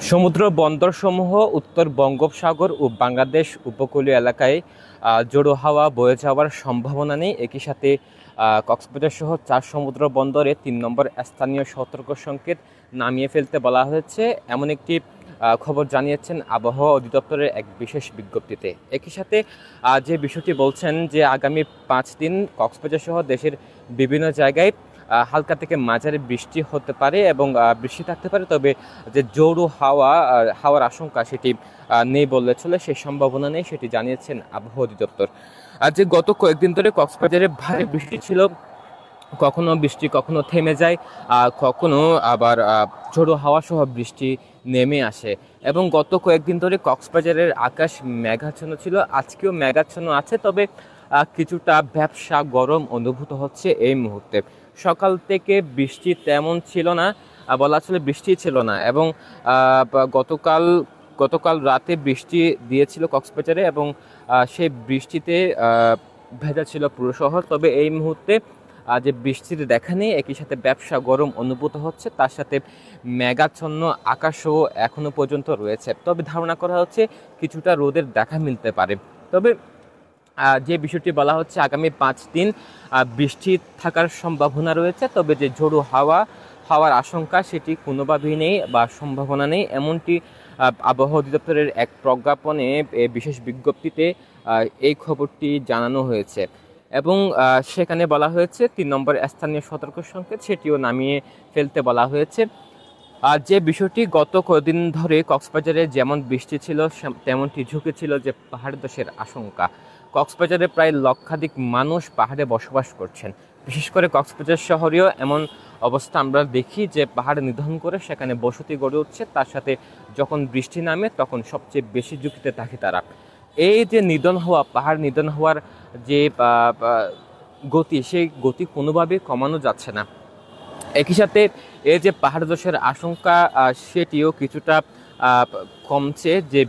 সমুদ্র বন্দরসমূহ উত্তর বঙ্গোপসাগর ও বাংলাদেশ উপকূলীয় এলাকায় জোড়ো হাওয়া বয়ে যাওয়ার সম্ভাবনা নেই। একই সাথে কক্সবাজার সহ 4 সমুদ্র বন্দরে 3 নম্বর স্থানীয় সতর্ক সংকেত নামিয়ে ফেলতে বলা হয়েছে, এমন একটি খবর জানিয়েছেন আবহাওয়া অধিদপ্তরের এক বিশেষ বিজ্ঞপ্তিতে। একই সাথে যে বিষয়টি বলছেন যে আগামী 5 দিন কক্সবাজার সহ দেশের বিভিন্ন জায়গায় হালকা থেকে মাঝারি বৃষ্টি হতে পারে এবং বৃষ্টি থাকতে পারে, তবে যে জোড়ো হাওয়ার আশঙ্কা সেটি নেই বললে চলে, সেই সম্ভাবনা নেই, সেটি জানিয়েছেন আবহাওয়া অধিদপ্তর। আর যে গত কয়েকদিন ধরে কক্সবাজারে ভারী বৃষ্টি ছিল, কখনো বৃষ্টি কখনো থেমে যায়, কখনো আবার ঝোড়ো হাওয়া সহ বৃষ্টি নেমে আসে এবং গত কয়েকদিন ধরে কক্সবাজারের আকাশ মেঘাচ্ছন্ন ছিল, আজকেও মেঘাচ্ছন্ন আছে, তবে কিছুটা ভ্যাপসা গরম অনুভূত হচ্ছে এই মুহূর্তে। সকাল থেকে বৃষ্টি তেমন ছিল না, বলা চলে বৃষ্টি ছিল না, এবং গতকাল রাতে বৃষ্টি দিয়েছিল কক্সবাজারে এবং সেই বৃষ্টিতে ভেজা ছিল পুরো শহর। তবে এই মুহূর্তে যে বৃষ্টির দেখা নেই, একই সাথে ব্যবসা গরম অনুভূত হচ্ছে, তার সাথে মেঘাচ্ছন্ন আকাশও এখনো পর্যন্ত রয়েছে। তবে ধারণা করা হচ্ছে কিছুটা রোদের দেখা মিলতে পারে। তবে যে বিষয়টি বলা হচ্ছে আগামী 5 দিন বৃষ্টি থাকার সম্ভাবনা রয়েছে, তবে যে ঝোড়ো হাওয়ার আশঙ্কা সেটি কোনোভাবেই নেই বা সম্ভাবনা নেই, এমনটি আবহাওয়া অধিদপ্তরের এক প্রজ্ঞাপনে বিশেষ বিজ্ঞপ্তিতে এই খবরটি জানানো হয়েছে এবং সেখানে বলা হয়েছে 3 নম্বর স্থানীয় সতর্ক সংকেত সেটিও নামিয়ে ফেলতে বলা হয়েছে। আর যে বিষয়টি গত কয়েকদিন ধরে কক্সবাজারে যেমন বৃষ্টি ছিল তেমনটি ঝুঁকি ছিল যে পাহাড় ধসের আশঙ্কা। কক্সবাজারে প্রায় লক্ষাধিক মানুষ পাহাড়ে বসবাস করছেন, বিশেষ করে কক্সবাজার শহরেও এমন অবস্থা আমরা দেখি যে পাহাড় নিধন করে সেখানে বসতি গড়ে উঠছে, তার সাথে যখন বৃষ্টি নামে তখন সবচেয়ে বেশি ঝুঁকিতে থাকে তারা। এই যে পাহাড় নিধন হওয়ার যে গতি, সেই গতি কোনোভাবে কমানো যাচ্ছে না। একই সাথে এই যে পাহাড় ধসের আশঙ্কা সেটিও কিছুটা কমছে, যে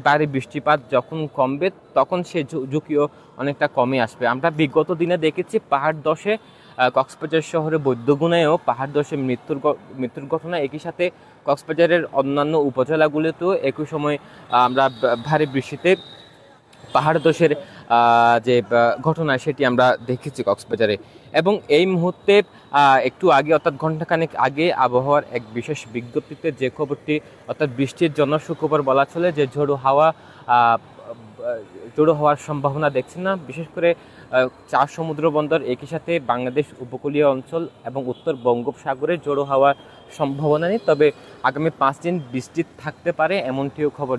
ভারী বৃষ্টিপাত যখন কমবে তখন সে ঝুঁকিও অনেকটা কমে আসবে। আমরা বিগত দিনে দেখেছি পাহাড় ধসে কক্সবাজার শহরে বৈদ্যগুণেও পাহাড় ধসে মৃত্যুর ঘটনা। একই সাথে কক্সবাজারের অন্যান্য উপজেলাগুলিতেও একই সময় আমরা ভারী বৃষ্টিতে পাহাড় ধসের যে ঘটনা সেটি আমরা দেখেছি কক্সবাজারে। এবং এই মুহূর্তে একটু আগে অর্থাৎ ঘণ্টাখানেক আগে আবহাওয়ার এক বিশেষ বিজ্ঞপ্তিতে যে খবরটি, অর্থাৎ বৃষ্টির জন্য সুখবর বলা চলে, যে ঝোড়ো হওয়ার সম্ভাবনা দেখছেন না, বিশেষ করে 4 সমুদ্র বন্দর একই সাথে বাংলাদেশ উপকূলীয় অঞ্চল এবং উত্তর বঙ্গোপসাগরে জোড়ো হওয়ার সম্ভাবনা নেই, তবে আগামী 5 দিন বৃষ্টি থাকতে পারে এমনটিও খবর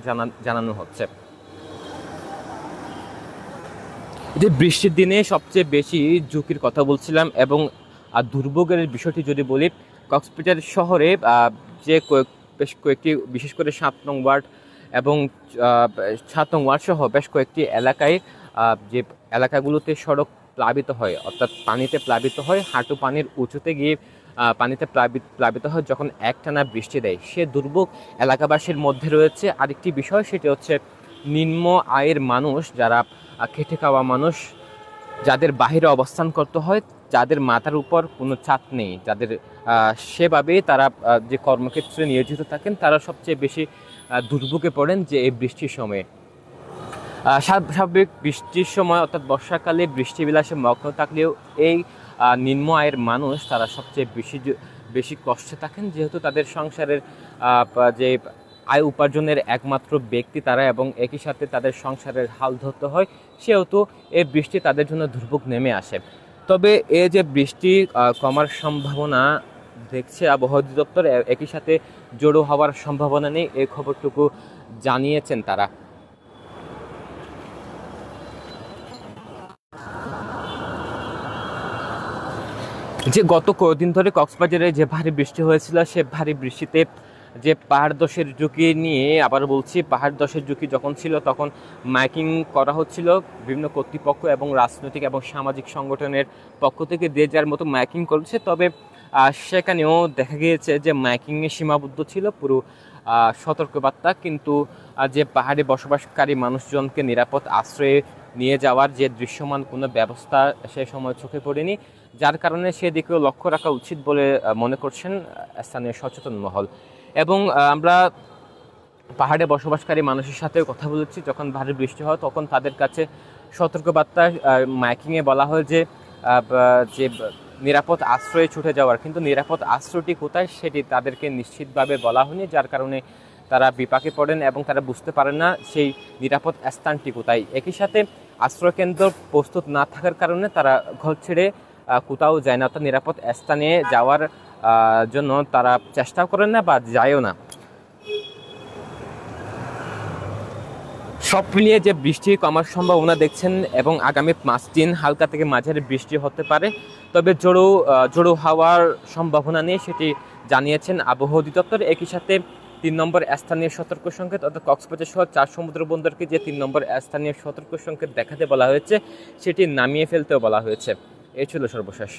জানানো হচ্ছে। যে বৃষ্টির দিনে সবচেয়ে বেশি ঝুঁকির কথা বলছিলাম এবং দুর্ভোগের বিষয়টি যদি বলি, কক্সবাজার শহরে যে বেশ কয়েকটি, বিশেষ করে 7 নং ওয়ার্ড এবং 7 নং ওয়ার্ড সহ বেশ কয়েকটি এলাকায় যে এলাকাগুলোতে সড়ক প্লাবিত হয়, অর্থাৎ পানিতে প্লাবিত হয়, হাঁটু পানির উঁচুতে গিয়ে পানিতে প্লাবিত হয় যখন একটানা বৃষ্টি দেয়, সে দুর্ভোগ এলাকাবাসীর মধ্যে রয়েছে। আরেকটি বিষয় সেটি হচ্ছে নিম্ন আয়ের মানুষ, যারা খেটে খাওয়া মানুষ, যাদের বাহিরে অবস্থান করতে হয়, যাদের মাথার উপর কোনো ছাদ নেই, যাদের সেভাবে তারা যে কর্মক্ষেত্রে নিয়োজিত থাকেন, তারা সবচেয়ে বেশি দুর্ভোগে পড়েন যে এই বৃষ্টির সময়ে। স্বাভাবিক বৃষ্টির সময় অর্থাৎ বর্ষাকালে বৃষ্টি বিলাসে মগ্ন থাকলেও এই নিম্ন আয়ের মানুষ তারা সবচেয়ে বেশি কষ্টে থাকেন, যেহেতু তাদের সংসারের যে আয় উপার্জনের একমাত্র ব্যক্তি তারা এবং একই সাথে তাদের সংসারের হাল ধরতে হয়, সেহেতু এই বৃষ্টি তাদের জন্য দুর্ভোগ নেমে আসে। তবে এই যে বৃষ্টি কমার সম্ভাবনা দেখছে আবহাওয়া অধিদপ্তর, একই সাথে জোড়ো হওয়ার সম্ভাবনা নেই, এই খবরটুকু জানিয়েছেন তারা। যে গত কয়েকদিন ধরে কক্সবাজারে যে ভারী বৃষ্টি হয়েছিল, সে ভারী বৃষ্টিতে যে পাহাড় ধসের ঝুঁকি নিয়ে, আবার বলছি পাহাড় ধসের ঝুঁকি যখন ছিল তখন মাইকিং করা হচ্ছিল বিভিন্ন কর্তৃপক্ষ এবং রাজনৈতিক এবং সামাজিক সংগঠনের পক্ষ থেকে যে যার মতো মাইকিং করেছে, তবে সেখানেও দেখা গিয়েছে যে মাইকিংয়ে সীমাবদ্ধ ছিল পুরো সতর্কবার্তা, কিন্তু যে পাহাড়ে বসবাসকারী মানুষজনকে নিরাপদ আশ্রয়ে নিয়ে যাওয়ার যে দৃশ্যমান কোনো ব্যবস্থা সে সময় চোখে পড়েনি, যার কারণে সেদিকেও লক্ষ্য রাখা উচিত বলে মনে করছেন স্থানীয় সচেতন মহল। এবং আমরা পাহাড়ে বসবাসকারী মানুষের সাথেও কথা বলেছি। যখন ভারী বৃষ্টি হয় তখন তাদের কাছে সতর্কবার্তা মাইকিংয়ে বলা হয় যে নিরাপদ আশ্রয়ে ছুটে যাওয়ার, কিন্তু নিরাপদ আশ্রয়টি কোথায় সেটি তাদেরকে নিশ্চিতভাবে বলা হয়নি, যার কারণে তারা বিপাকে পড়েন এবং তারা বুঝতে পারেন না সেই নিরাপদ স্থানটি কোথায়। একই সাথে আশ্রয়কেন্দ্র প্রস্তুত না থাকার কারণে তারা ঘর ছেড়ে কোথাও যায় না, অর্থাৎ নিরাপদ স্থানে যাওয়ার জন্য তারা চেষ্টাও করেন না বা যায়ও না। সব মিলিয়ে যে বৃষ্টি কমার সম্ভাবনা দেখছেন এবং আগামী 5 দিন হালকা থেকে মাঝারি বৃষ্টি হতে পারে, তবে জোড়ো হাওয়ার সম্ভাবনা নেই, সেটি জানিয়েছেন আবহাওয়া অধিদপ্তর। একই সাথে 3 নম্বর স্থানীয় সতর্ক সংকেত, অর্থাৎ কক্সবাজার সহ 4 সমুদ্র বন্দরকে যে 3 নম্বর স্থানীয় সতর্ক সংকেত দেখাতে বলা হয়েছে সেটি নামিয়ে ফেলতেও বলা হয়েছে। এই ছিল সর্বশেষ।